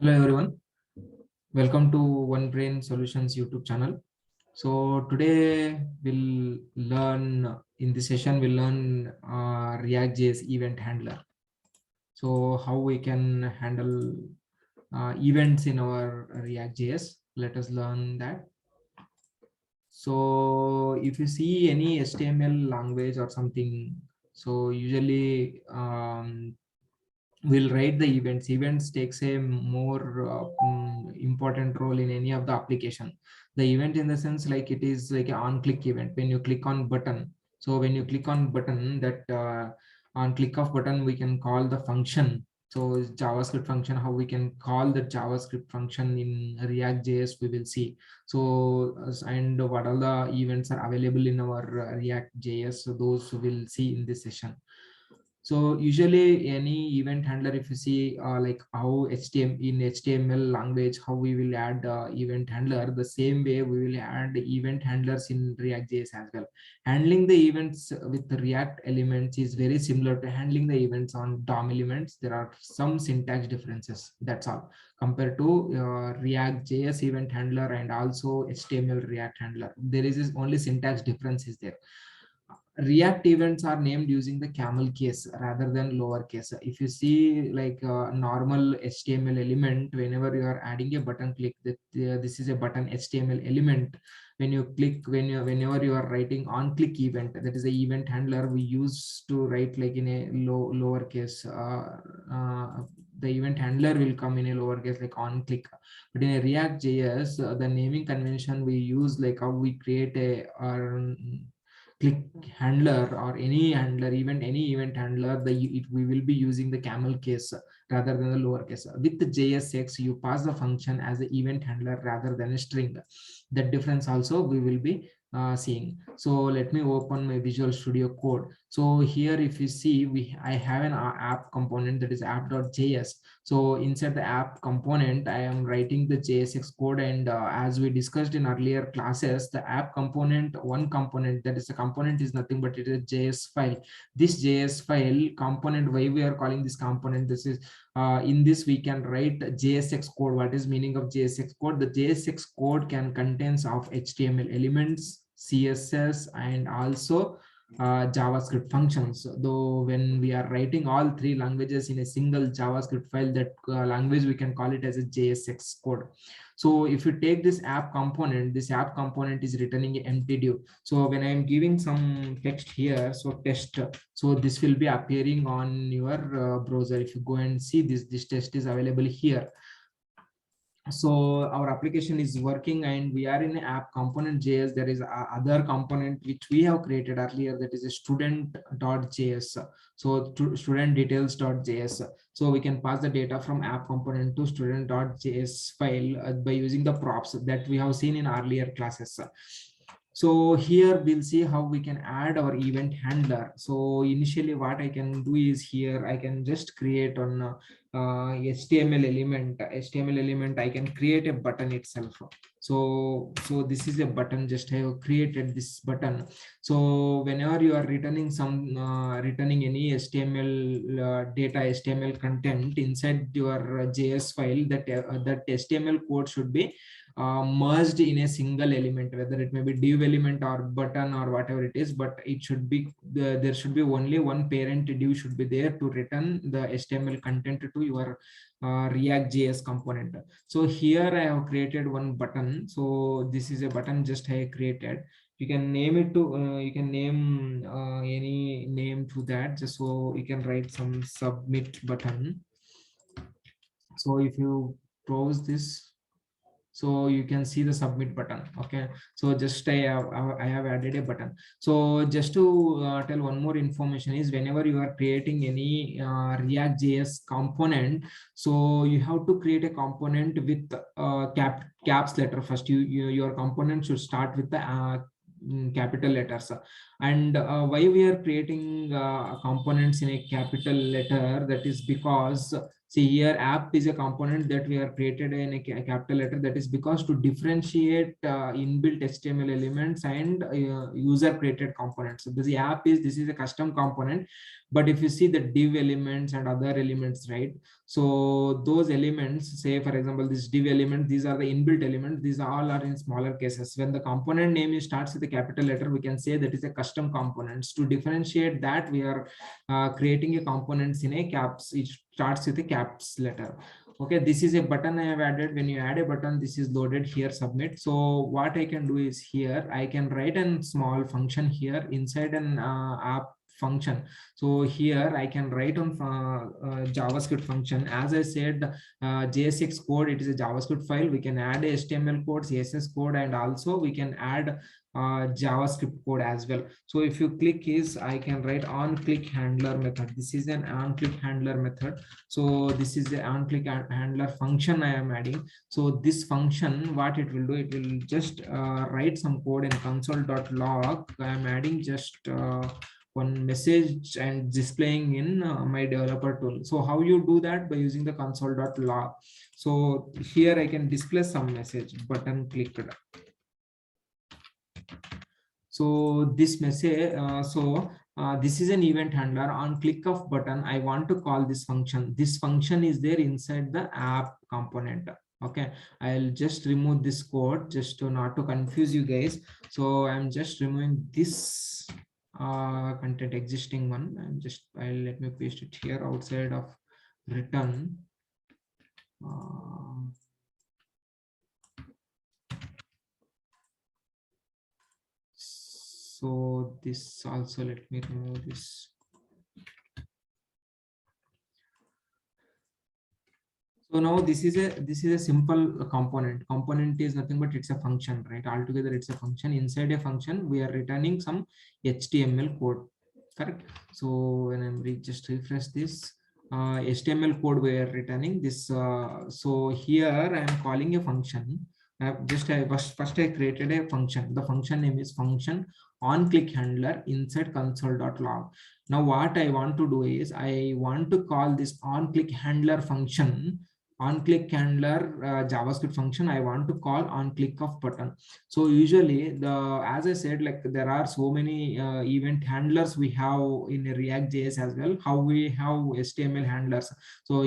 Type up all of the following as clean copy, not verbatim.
Hello everyone, welcome to One Brain Solutions YouTube channel. So today we'll learn in this session we'll learn React.js event handler. So how we can handle events in our React.js. Let us learn that. So if you see any HTML language or something, so usually we'll write the events takes a more important role in any of the application. The event in the sense like it is like an on click event when you click on button. So when you click on button, that on click of button we can call the function. So it's JavaScript function, how we can call the JavaScript function in React.js we will see. So and what all the events are available in our React.js, so those we'll see in this session. So usually any event handler, if you see like how HTML language, how we will add event handler, the same way we will add event handlers in React.js as well. Handling the events with the React elements is very similar to handling the events on DOM elements. There are some syntax differences, that's all, compared to React.js event handler and also HTML React handler. There is only syntax difference is there. React events are named using the camel case rather than lowercase. If you see like a normal HTML element, whenever you are adding a button click, that this is a button HTML element. When you click, whenever you are writing on click event, that is a event handler we use to write like in a lowercase. The event handler will come in a lowercase like on click. But in a React JS, the naming convention we use, like how we create a click handler or any handler, even any event handler, we will be using the camel case rather than the lowercase. With the JSX, you pass the function as an event handler rather than a string. That difference also we will be seeing. So let me open my Visual Studio Code. So here if you see, I have an app component, that is app.js. So inside the app component, I am writing the JSX code, and as we discussed in earlier classes, the app component, one component, that is a component, is nothing but it is a JS file. This JS file component, why we are calling this component, this is in this we can write JSX code. What is meaning of JSX code? The JSX code can contains of HTML elements, CSS, and also JavaScript functions. Though when we are writing all three languages in a single JavaScript file, that language we can call it as a JSX code. So if you take this app component, this app component is returning an empty div. So when I am giving some text here, so test, so this will be appearing on your browser. If you go and see this test is available here. So our application is working and we are in an app component JS. There is a other component which we have created earlier, that is a student.js. So student details.js. So we can pass the data from app component to student.js file by using the props that we have seen in earlier classes. So here we'll see how we can add our event handler. So initially what I can do is, here I can just create on HTML element, I can create a button itself. So this is a button, just I have created this button. So whenever you are returning returning any HTML data, HTML content inside your JS file, that HTML code should be merged in a single element, whether it may be div element or button or whatever it is, but it should be there should be only one parent div should be there to return the HTML content to your React JS component. So here I have created one button. So this is a button just I created. You can name it to you can name any name to that, just so you can write some submit button. So if you browse this, so you can see the submit button. Okay, so just I have added a button. So just to tell one more information is, whenever you are creating any React JS component, so you have to create a component with caps letter first. Your component should start with the capital letters. And why we are creating components in a capital letter, that is because, see here, app is a component that we are created in a capital letter. That is because to differentiate inbuilt HTML elements and user created components. So the app is, this is a custom component, but if you see the div elements and other elements, right? So those elements, say for example, this div element, these are the inbuilt elements. These all are in smaller cases. When the component name starts with a capital letter, we can say that is a custom components. To differentiate that, we are creating a components in a caps. It starts with a caps letter. Okay, this is a button I have added. When you add a button, this is loaded here, submit. So what I can do is here, I can write a small function here inside an app function. So here I can write on JavaScript function. As I said, JSX code, it is a JavaScript file. We can add HTML code, CSS code, and also we can add JavaScript code as well. So if you click is, I can write on click handler method. This is an on click handler method. So this is the on click handler function I am adding. So this function, what it will do, it will just write some code in console.log. I am adding just one message and displaying in my developer tool. So how you do that? By using the console.log. So here I can display some message, button clicked. So this message, this is an event handler. On click of button, I want to call this function. This function is there inside the app component. Okay, I'll just remove this code just to not to confuse you guys. So I'm just removing this content, existing one, and just let me paste it here outside of return. So this also, let me remove this. So now this is a simple component. Component is nothing but it's a function, right? Altogether it's a function. Inside a function, we are returning some HTML code, correct? So when I'm just refresh this, HTML code we are returning this. So here I am calling a function. First I created a function. The function name is function on click handler inside console.log. Now what I want to do is I want to call this on click handler function, on click handler JavaScript function. I want to call on click of button. So usually as I said, like there are so many event handlers we have in React.js as well. How we have HTML handlers. So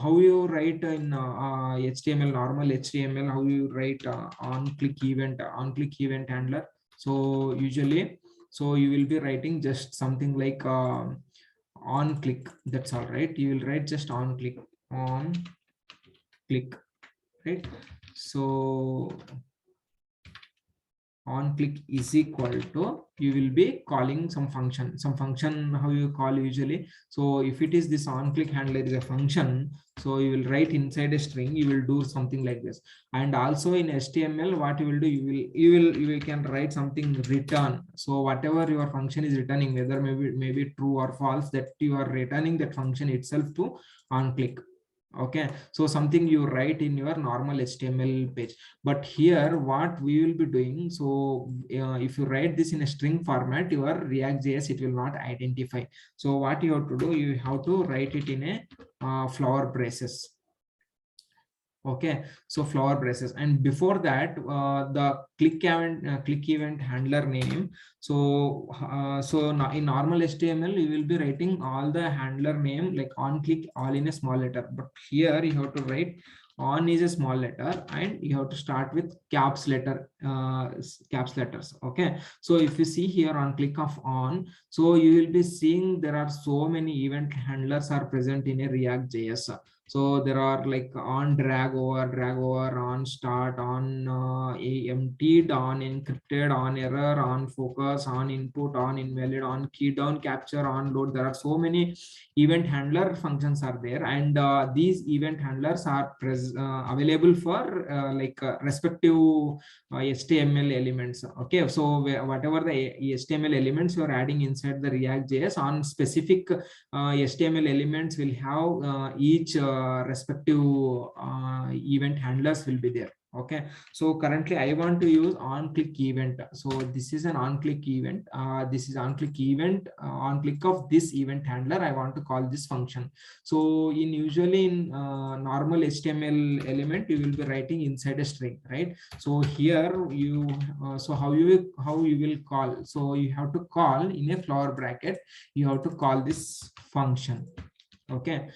how you write in HTML, normal HTML, how you write on click event handler. So usually, so you will be writing just something like on click. That's all right. You will write just on click, right? So on click is equal to, you will be calling some function. How you call usually. So if it is this on click handler is a function, so you will write inside a string, you will do something like this. And also in HTML, what you will do, you can write something return. So whatever your function is returning, whether maybe true or false, that you are returning that function itself to on click. Okay, so something you write in your normal HTML page. But here what we will be doing, so if you write this in a string format, your React.js, it will not identify. So what you have to do, you have to write it in a flower braces. Okay, so flower braces. And before that, the click event handler name. So in normal HTML, you will be writing all the handler name like on click all in a small letter. But here you have to write on is a small letter, and you have to start with caps letters. Okay, so if you see here on click of on, so you will be seeing there are so many event handlers are present in a React.js. So there are like on drag over, on start, on emptied, on encrypted, on error, on focus, on input, on invalid, on key down, capture, on load. There are so many event handler functions are there, and these event handlers are available for respective HTML elements. Okay, so whatever the HTML elements you are adding inside the React.js, on specific HTML elements will have each respective event handlers will be there. Okay, so currently I want to use on click event. So this is an on click event. This is on click event. On click of this event handler, I want to call this function. So in usually in normal HTML element, you will be writing inside a string, right? So here you so how you will call. So you have to call in a flower bracket. You have to call this function. Okay,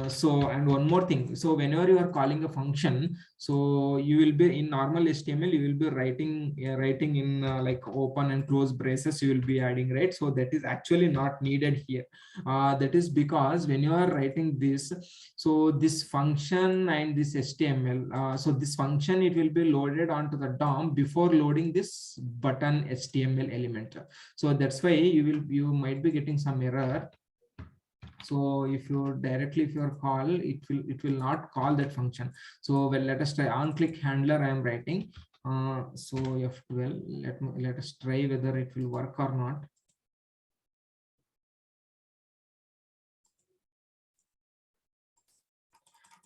so and one more thing, so whenever you are calling a function, so you will be in normal HTML, you will be writing in like open and close braces, you will be adding, right? So that is actually not needed here. That is because when you are writing this, so this function and this HTML, so this function, it will be loaded onto the DOM before loading this button HTML element. So that's why you might be getting some error. So if you directly, if you are call, it will not call that function. So well, let us try on click handler. I am writing. So F12. Let us try whether it will work or not.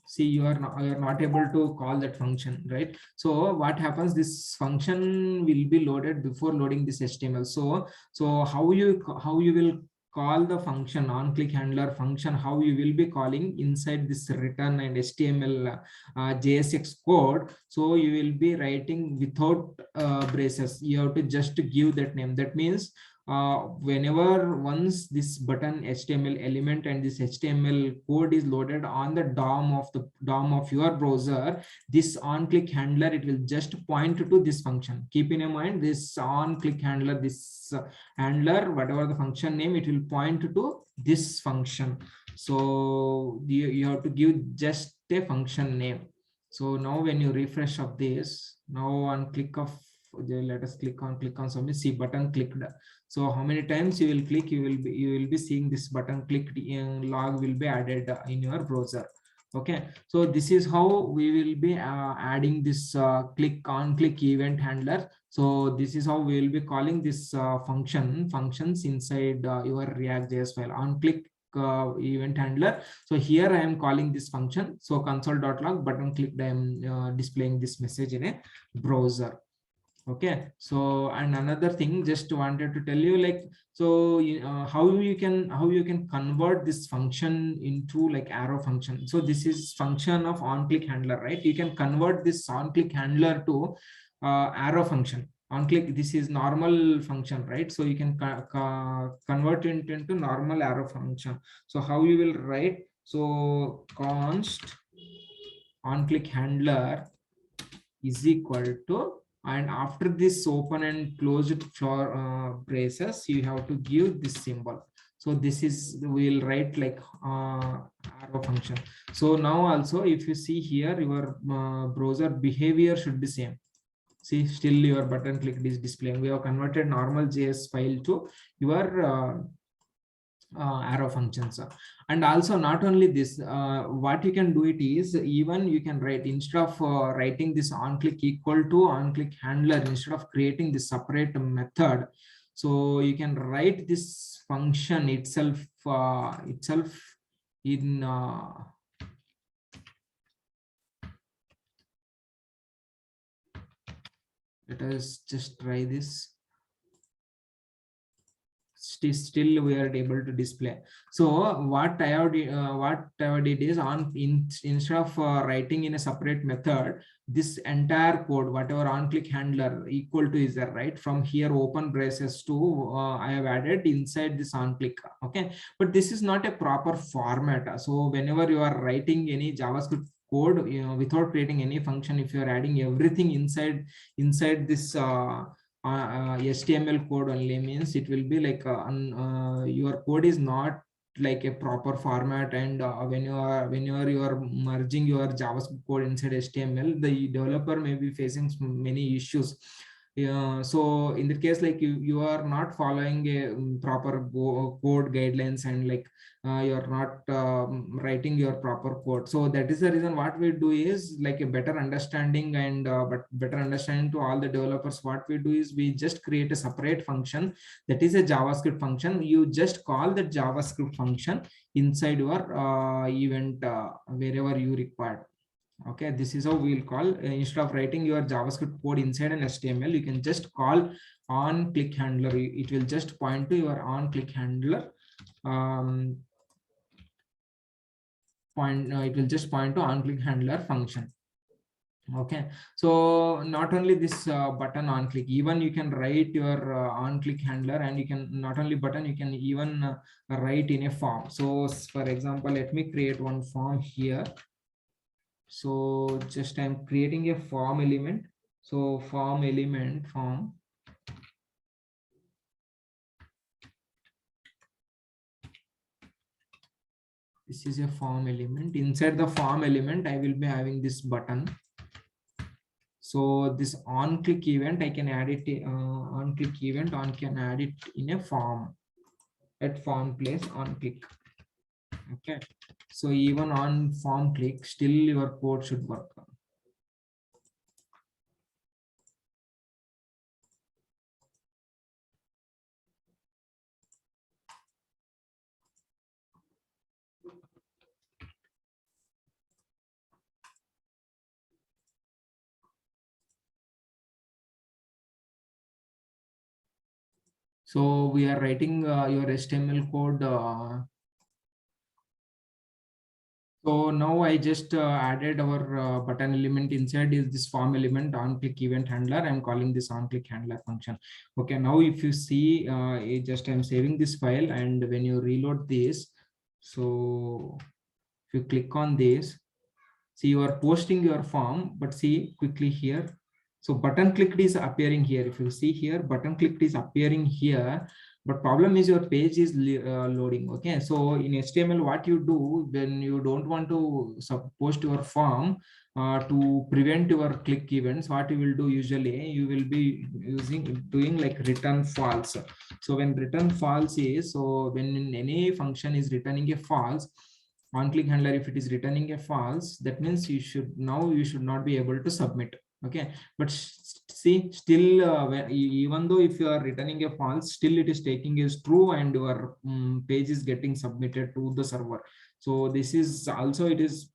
See, you are not able to call that function, right? So what happens, this function will be loaded before loading this HTML. So how you will call the function on click handler function, how you will be calling inside this return and HTML JSX code. So you will be writing without braces. You have to just give that name. That means whenever once this button HTML element and this HTML code is loaded on the DOM of your browser, this on click handler, it will just point to this function. Keep in mind, this on click handler, this handler, whatever the function name, it will point to this function. So you have to give just a function name. So now when you refresh of this, now on click of, let us click on submit, see button clicked. So how many times you will click, you will be seeing this button clicked log will be added in your browser. Okay, so this is how we will be adding this click event handler. So this is how we will be calling this functions inside your React.js file on click event handler. So here I am calling this function. So console.log button clicked, I am displaying this message in a browser. Okay, so and another thing, just wanted to tell you, like, so how you can convert this function into like arrow function. So this is function of on click handler, right? You can convert this on click handler to arrow function. On click, this is normal function, right? So you can convert it into normal arrow function. So how you will write, so const on click handler is equal to, and after this open and closed for braces, you have to give this symbol. So this is, we'll write like arrow function. So now also, if you see here, your browser behavior should be same. See, still your button clicked is displaying. We have converted normal JS file to your arrow functions. And also, not only this, what you can do it is, even you can write, instead of writing this on click equal to on click handler, instead of creating this separate method, so you can write this function itself in let us just try this. Still we are able to display. So what I did is, instead of writing in a separate method, this entire code, whatever on click handler equal to is there, right? From here open braces to I have added inside this on click. Okay, but this is not a proper format. So whenever you are writing any JavaScript code, without creating any function, if you are adding everything inside this HTML code only, means it will be like your code is not like a proper format. And whenever you are merging your JavaScript code inside HTML, the developer may be facing many issues. So in the case, like you are not following a proper code guidelines, and like you're not writing your proper code. So that is the reason what we do is, like, a better understanding, and but better understanding to all the developers, what we do is, we just create a separate function, that is a JavaScript function. You just call the JavaScript function inside your event wherever you require. Okay, this is how we'll call. Instead of writing your JavaScript code inside an HTML, you can just call on click handler. It will just point to your on click handler. It will just point to on click handler function. Okay, so not only this button on click, even you can write your on click handler, and you can not only button, you can even write in a form. So for example, let me create one form here. So just I'm creating a form element. So form element form. This is a form element. Inside the form element, I will be having this button. So this on click event, I can add it on click event on can add it in a form at form place on click. Okay, so even on form click, still your code should work. So we are writing your HTML code. So now I just added our button element. Inside is this form element on click event handler. I'm calling this on click handler function. Okay, now if you see, I'm saving this file, and when you reload this, so if you click on this, see you are posting your form, but see quickly here. So button clicked is appearing here. If you see here, button clicked is appearing here, but problem is your page is loading. Okay, so in HTML, what you do when you don't want to post your form to prevent your click events, what you will do usually, you will be doing like return false. So when return false is, so when any function is returning a false, on click handler, if it is returning a false, that means you should not be able to submit. Okay, but see, still even though if you are returning a false, still it is taking as true, and your page is getting submitted to the server. So this is also, it is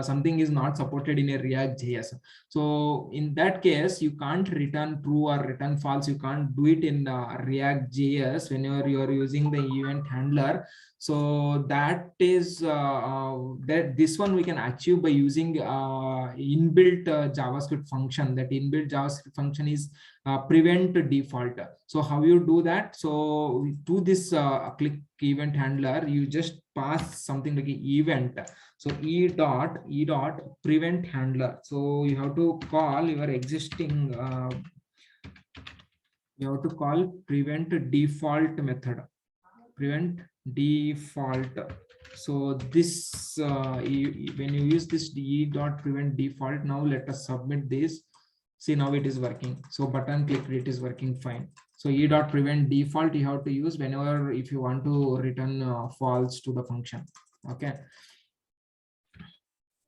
something is not supported in a React JS. So in that case, you can't return true or return false. You can't do it in React JS whenever you are using the event handler. So that is that this one we can achieve by using inbuilt JavaScript function. That inbuilt JavaScript function is prevent default. So how you do that? So to this click event handler, you just pass something like an event. So e dot prevent handler. So you have to call your existing you have to call prevent default method. Prevent default. So this when you use this e dot prevent default, now let us submit this. See, now it is working. So button click, it is working fine. So e dot prevent default you have to use whenever if you want to return false to the function. Okay,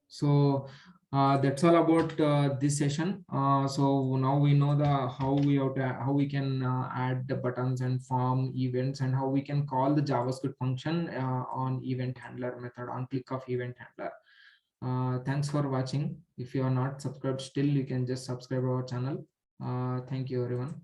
so that's all about this session. So now we know the how we can add the buttons and form events, and how we can call the JavaScript function on event handler method on click of event handler. Thanks for watching. If you are not subscribed still, you can just subscribe our channel. Thank you everyone.